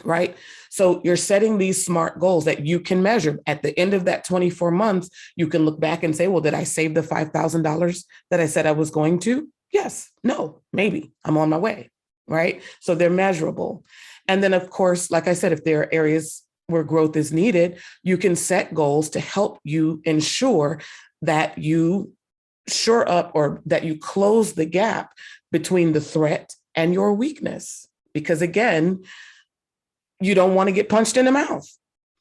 Right? So you're setting these SMART goals that you can measure. At the end of that 24 months, you can look back and say, well, did I save the $5,000 that I said I was going to? Yes, no, maybe I'm on my way. Right? So they're measurable. And then, of course, like I said, if there are areas where growth is needed, you can set goals to help you ensure that you shore up or that you close the gap between the threat and your weakness. Because again, you don't want to get punched in the mouth,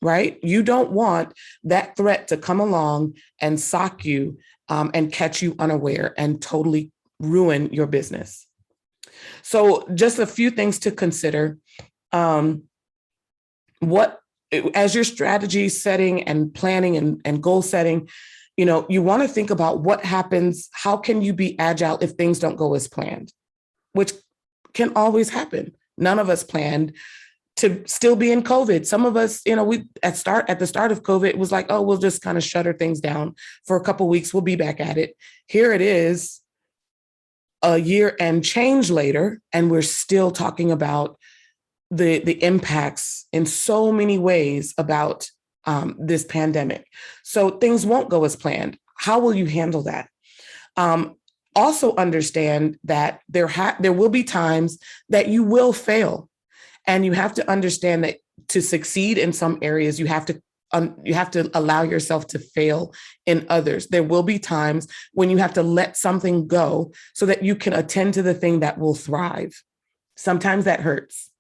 right? You don't want that threat to come along and sock you and catch you unaware and totally ruin your business. So just a few things to consider. As your strategy setting and planning and goal setting, you want to think about what happens. How can you be agile if things don't go as planned, which can always happen. None of us planned to still be in COVID. Some of us, we at the start of COVID, it was like, oh, we'll just kind of shutter things down for a couple of weeks. We'll be back at it. Here it is, a year and change later, and we're still talking about the impacts in so many ways about this pandemic. So things won't go as planned. How will you handle that? Also understand that there will be times that you will fail, and you have to understand that to succeed in some areas, you have to allow yourself to fail in others. There will be times when you have to let something go so that you can attend to the thing that will thrive. Sometimes that hurts.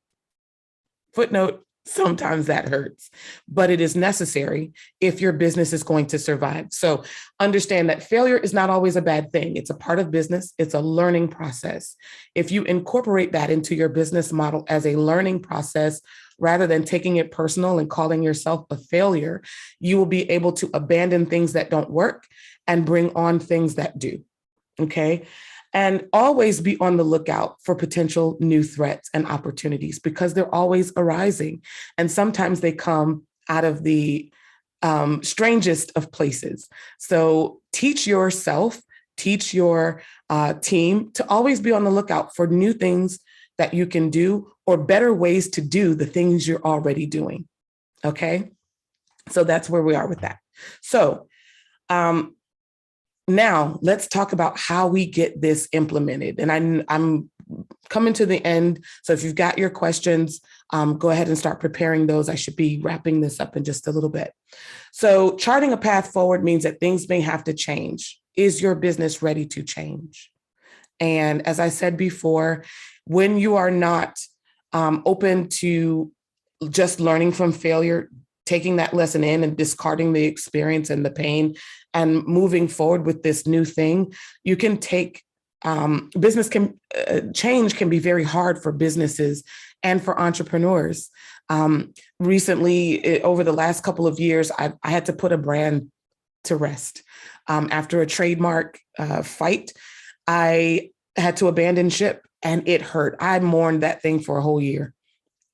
Footnote, sometimes that hurts, but it is necessary if your business is going to survive. So understand that failure is not always a bad thing. It's a part of business. It's a learning process. If you incorporate that into your business model as a learning process, rather than taking it personal and calling yourself a failure, you will be able to abandon things that don't work and bring on things that do. Okay. And always be on the lookout for potential new threats and opportunities, because they're always arising. And sometimes they come out of the strangest of places. So teach yourself, teach your team to always be on the lookout for new things that you can do, or better ways to do the things you're already doing. Okay. So that's where we are with that. So, now let's talk about how we get this implemented. And I'm coming to the end. So if you've got your questions, go ahead and start preparing those. I should be wrapping this up in just a little bit. So charting a path forward means that things may have to change. Is your business ready to change? And as I said before, when you are not open to just learning from failure, taking that lesson in and discarding the experience and the pain and moving forward with this new thing, you can take change can be very hard for businesses and for entrepreneurs. Recently, over the last couple of years, I had to put a brand to rest. After a trademark fight, I had to abandon ship, and it hurt. I mourned that thing for a whole year,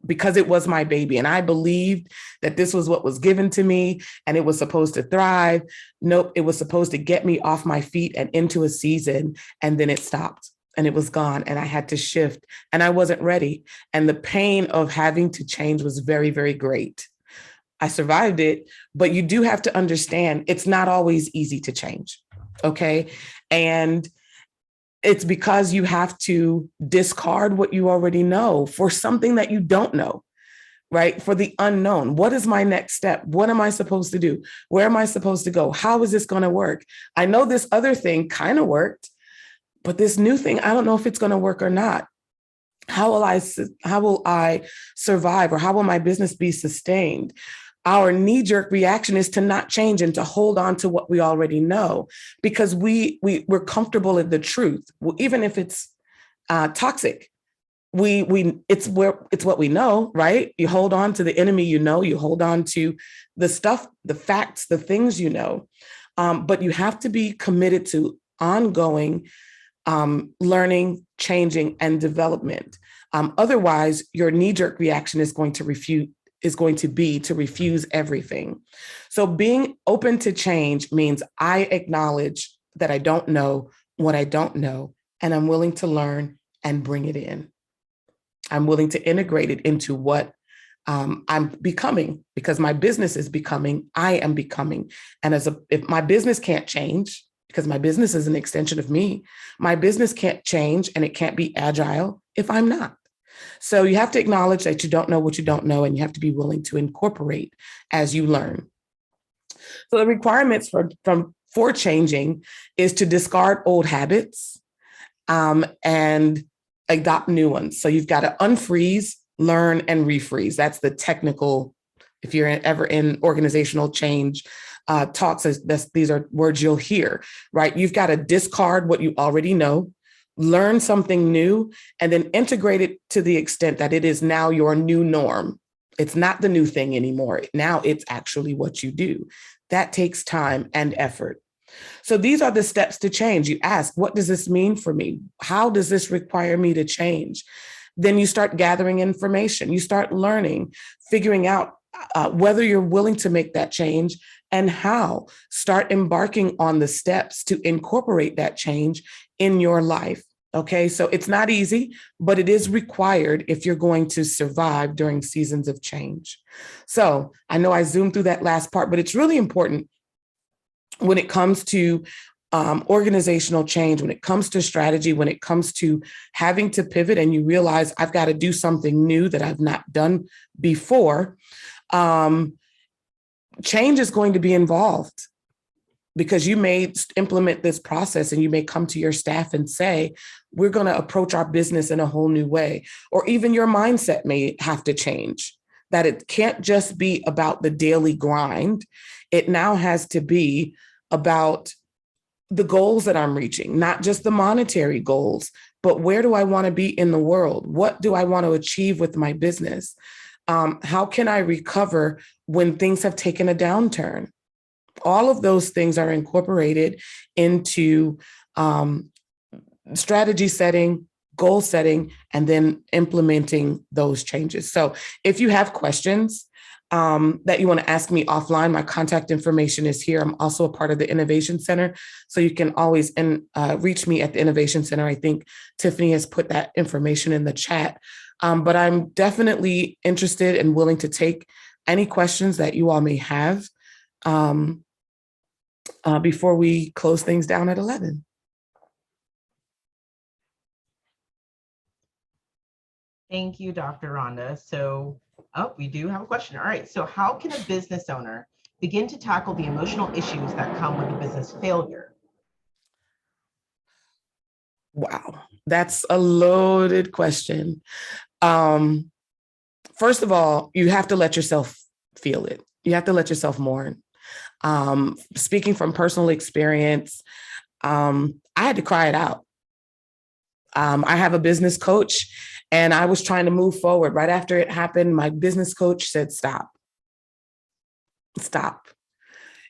because it was my baby. And I believed that this was what was given to me and it was supposed to thrive. Nope, it was supposed to get me off my feet and into a season. And then it stopped and it was gone and I had to shift and I wasn't ready. And the pain of having to change was very, very great. I survived it, but you do have to understand it's not always easy to change. Okay. And it's because you have to discard what you already know for something that you don't know, right? For the unknown. What is my next step? What am I supposed to do? Where am I supposed to go? How is this going to work? I know this other thing kind of worked, but this new thing, I don't know if it's going to work or not. How will I survive, or how will my business be sustained? Our knee-jerk reaction is to not change and to hold on to what we already know, because we're comfortable in the truth, even if it's toxic. It's what we know, right? You hold on to the enemy, you hold on to the stuff, the facts, the things you know, but you have to be committed to ongoing learning, changing, and development. Otherwise, your knee-jerk reaction is going to be to refuse everything. So being open to change means I acknowledge that I don't know what I don't know, and I'm willing to learn and bring it in. I'm willing to integrate it into what I'm becoming, because my business is becoming, I am becoming. And if my business can't change, because my business is an extension of me, my business can't change and it can't be agile if I'm not. So you have to acknowledge that you don't know what you don't know, and you have to be willing to incorporate as you learn. So the requirements for changing is to discard old habits and adopt new ones. So you've got to unfreeze, learn, and refreeze. That's the technical, if you're ever in organizational change talks, these are words you'll hear, right? You've got to discard what you already know, learn something new, and then integrate it to the extent that it is now your new norm. It's not the new thing anymore. Now it's actually what you do. That takes time and effort. So these are the steps to change. You ask, what does this mean for me? How does this require me to change? Then you start gathering information. You start learning, figuring out whether you're willing to make that change and how. Start embarking on the steps to incorporate that change in your life. Okay, so it's not easy, but it is required if you're going to survive during seasons of change. So I know I zoomed through that last part, but it's really important when it comes to organizational change, when it comes to strategy, when it comes to having to pivot and you realize I've got to do something new that I've not done before, change is going to be involved because you may implement this process and you may come to your staff and say, we're going to approach our business in a whole new way, or even your mindset may have to change, that it can't just be about the daily grind. It now has to be about the goals that I'm reaching, not just the monetary goals, but where do I want to be in the world? What do I want to achieve with my business? How can I recover when things have taken a downturn? All of those things are incorporated into strategy setting, goal setting, and then implementing those changes. So if you have questions that you want to ask me offline, my contact information is here. I'm also a part of the Innovation Center. So you can always reach me at the Innovation Center. I think Tiffany has put that information in the chat. But I'm definitely interested and willing to take any questions that you all may have before we close things down at 11. Thank you, Dr. Rhonda. So, we do have a question. All right. So how can a business owner begin to tackle the emotional issues that come with a business failure? Wow, that's a loaded question. First of all, you have to let yourself feel it. You have to let yourself mourn. Speaking from personal experience, I had to cry it out. I have a business coach and I was trying to move forward. Right after it happened, my business coach said, stop. Stop.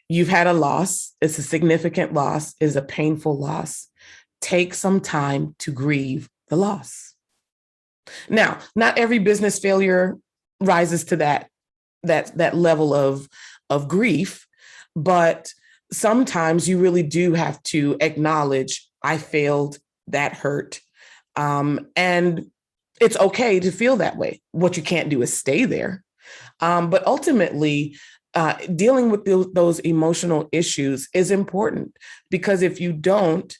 You've had a loss. It's a significant loss. It's a painful loss. Take some time to grieve the loss. Now, not every business failure rises to that level of grief, but sometimes you really do have to acknowledge, I failed, that hurt. And it's okay to feel that way. What you can't do is stay there. But ultimately, dealing with those emotional issues is important, because if you don't,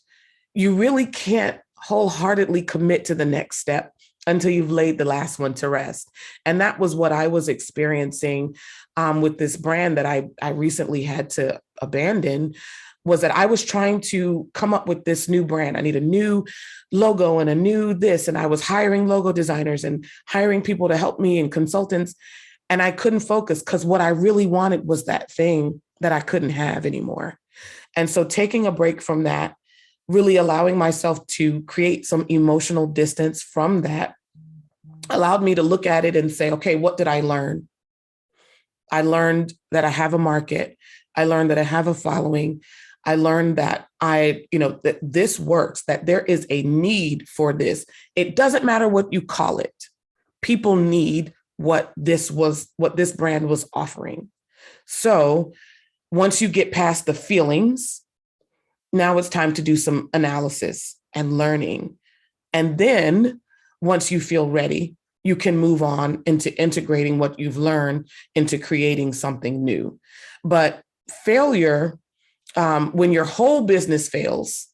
you really can't wholeheartedly commit to the next step until you've laid the last one to rest. And that was what I was experiencing with this brand that I recently had to abandon, was that I was trying to come up with this new brand. I need a new logo and a new this. And I was hiring logo designers and hiring people to help me and consultants. And I couldn't focus because what I really wanted was that thing that I couldn't have anymore. And so taking a break from that, really allowing myself to create some emotional distance from that, allowed me to look at it and say, okay, what did I learn? I learned that I have a market. I learned that I have a following. I learned that that this works, that there is a need for this. It doesn't matter what you call it. People need what this brand was offering. So once you get past the feelings, now it's time to do some analysis and learning. And then once you feel ready, you can move on into integrating what you've learned into creating something new. But failure, when your whole business fails,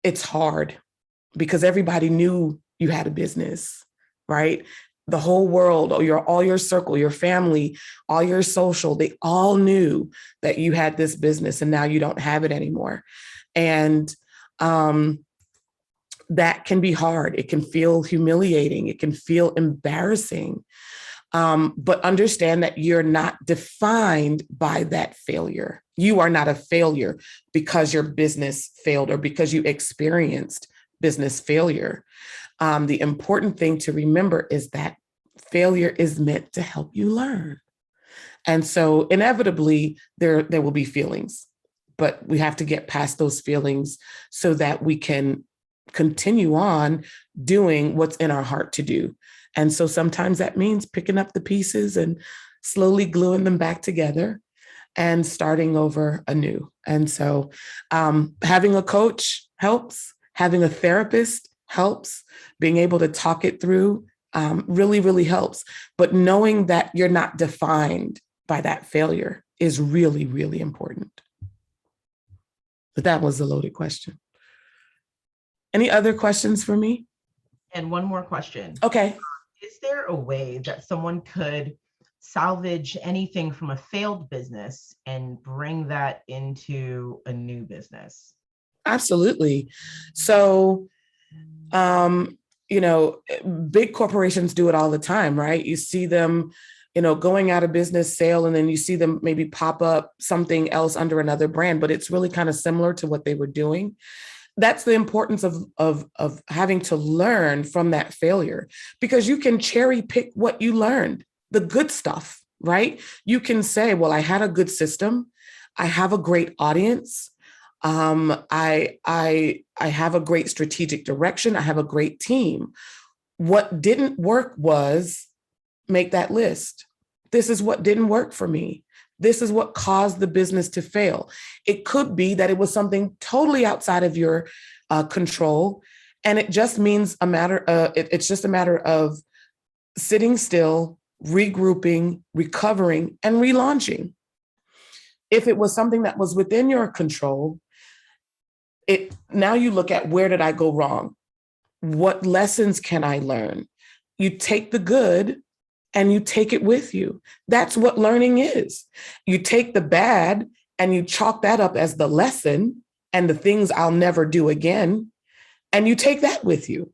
it's hard because everybody knew you had a business, right? The whole world, or all your circle, your family, all your social, they all knew that you had this business and now you don't have it anymore. And that can be hard. It can feel humiliating. It can feel embarrassing. But understand that you're not defined by that failure. You are not a failure because your business failed or because you experienced business failure. The important thing to remember is that failure is meant to help you learn. And so inevitably there will be feelings, but we have to get past those feelings so that we can continue on doing what's in our heart to do. And so sometimes that means picking up the pieces and slowly gluing them back together and starting over anew. And so having a coach helps, having a therapist helps. Being able to talk it through really, really helps. But knowing that you're not defined by that failure is really, really important. But that was a loaded question. Any other questions for me? And one more question. Okay. Is there a way that someone could salvage anything from a failed business and bring that into a new business? Absolutely. So, you know, big corporations do it all the time, right? You see them, you know, going out of business, sale, and then you see them maybe pop up something else under another brand, but it's really kind of similar to what they were doing. That's the importance of having to learn from that failure, because you can cherry pick what you learned, the good stuff, right? You can say, well, I had a good system. I have a great audience. I have a great strategic direction. I have a great team. What didn't work was make that list. This is what didn't work for me. This is what caused the business to fail. It could be that it was something totally outside of your control. And it just means it's just a matter of sitting still, regrouping, recovering, and relaunching. If it was something that was within your control, now you look at, where did I go wrong? What lessons can I learn? You take the good and you take it with you. That's what learning is. You take the bad and you chalk that up as the lesson and the things I'll never do again. And you take that with you,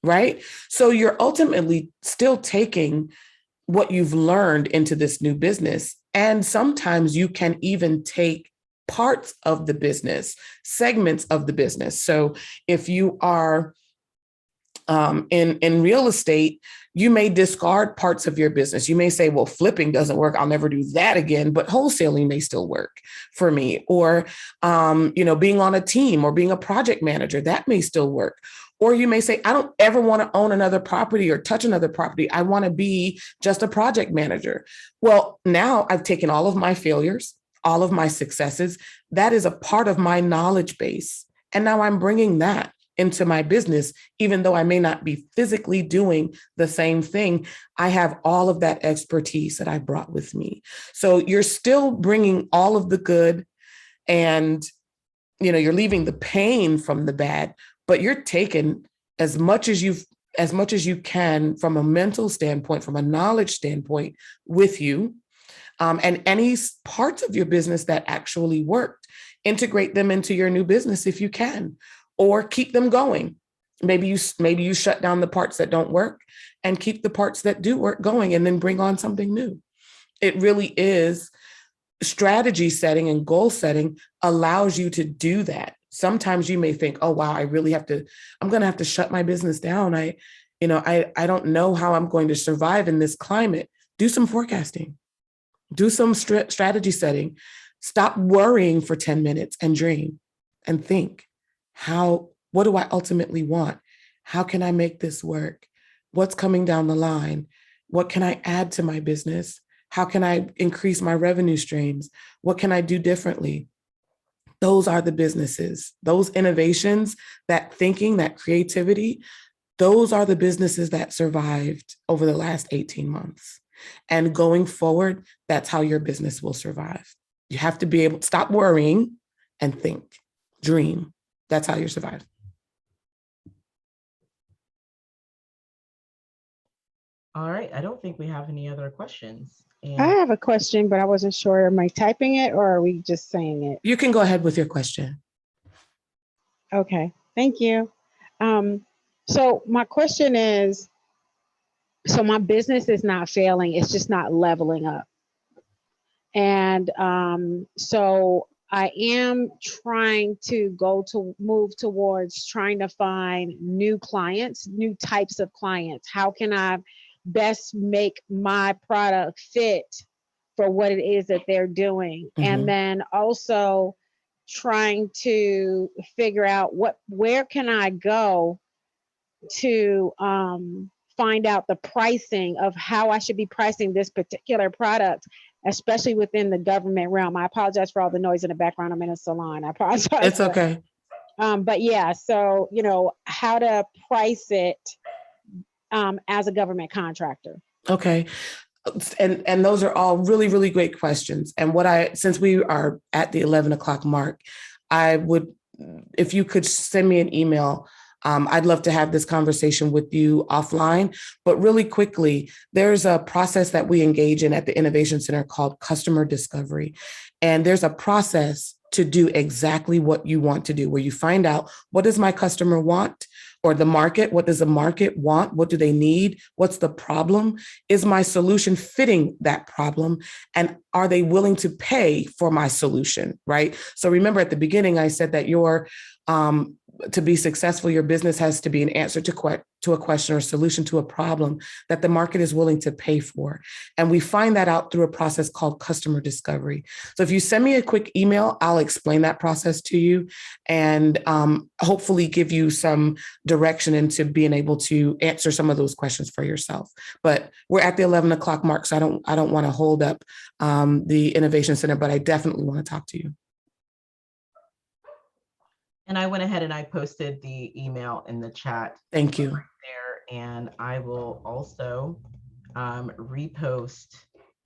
right? So you're ultimately still taking what you've learned into this new business. And sometimes you can even take parts of the business, segments of the business. So if you are in real estate, you may discard parts of your business. You may say, well, flipping doesn't work, I'll never do that again, but wholesaling may still work for me. Or, being on a team or being a project manager, that may still work. Or you may say, I don't ever want to own another property or touch another property. I want to be just a project manager. Well, now I've taken all of my failures, all of my successes. That is a part of my knowledge base. And now I'm bringing that into my business, even though I may not be physically doing the same thing. I have all of that expertise that I brought with me. So you're still bringing all of the good, and, you're leaving the pain from the bad, but you're taking as much as you can from a mental standpoint, from a knowledge standpoint with you, and any parts of your business that actually worked, integrate them into your new business if you can, or keep them going. Maybe you shut down the parts that don't work and keep the parts that do work going, and then bring on something new. It really is strategy setting, and goal setting allows you to do that. Sometimes you may think, oh, wow, I'm going to have to shut my business down. I don't know how I'm going to survive in this climate. Do some forecasting, do some strategy setting, stop worrying for 10 minutes and dream and think. What do I ultimately want? How can I make this work? What's coming down the line? What can I add to my business? How can I increase my revenue streams? What can I do differently? Those are the businesses, those innovations, that thinking, that creativity, those are the businesses that survived over the last 18 months. And going forward, that's how your business will survive. You have to be able to stop worrying and think, dream. That's how you survive. All right. I don't think we have any other questions. I have a question, but I wasn't sure. Am I typing it or are we just saying it? You can go ahead with your question. Okay. Thank you. So my question is, so my business is not failing. It's just not leveling up. And so I am trying to move towards trying to find new clients, new types of clients. How can I best make my product fit for what it is that they're doing? Mm-hmm. And then also trying to figure out where can I go to find out the pricing of how I should be pricing this particular product, especially within the government realm. I apologize for all the noise in the background. I'm in a salon. I apologize. It's okay. But yeah, so, you know, how to price it as a government contractor. Okay. And those are all really, really great questions. And since we are at the 11 o'clock mark, I would, if you could send me an email, I'd love to have this conversation with you offline. But really quickly, there's a process that we engage in at the Innovation Center called customer discovery. And there's a process to do exactly what you want to do, where you find out, what does my customer want? Or the market, what does the market want? What do they need? What's the problem? Is my solution fitting that problem? And are they willing to pay for my solution, right? So remember at the beginning, I said that to be successful, your business has to be an answer to a question or a solution to a problem that the market is willing to pay for. And we find that out through a process called customer discovery. So if you send me a quick email, I'll explain that process to you and hopefully give you some direction into being able to answer some of those questions for yourself. But we're at the 11 o'clock mark, so I don't want to hold up the Innovation Center, but I definitely want to talk to you. And I went ahead and I posted the email in the chat. Thank you. Right there, and I will also repost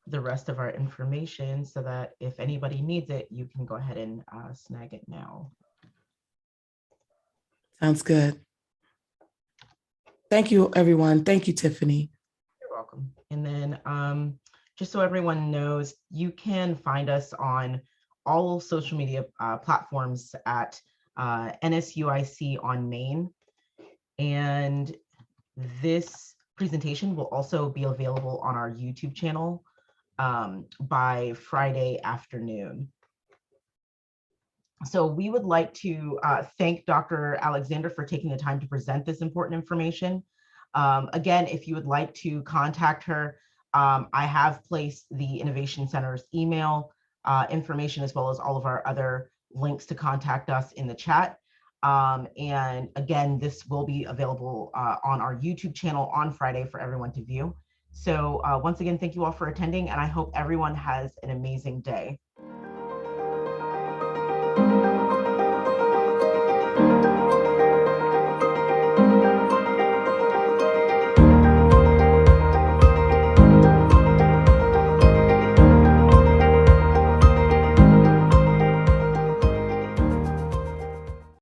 the rest of our information so that if anybody needs it, you can go ahead and snag it now. Sounds good. Thank you, everyone. Thank you, Tiffany. You're welcome. And then just so everyone knows, you can find us on all social media platforms at NSUIC on Main. And this presentation will also be available on our YouTube channel by Friday afternoon. So we would like to thank Dr. Alexander for taking the time to present this important information. Again, if you would like to contact her, I have placed the Innovation Center's email information as well as all of our other links to contact us in the chat. And again, this will be available on our YouTube channel on Friday for everyone to view. So once again, thank you all for attending, and I hope everyone has an amazing day.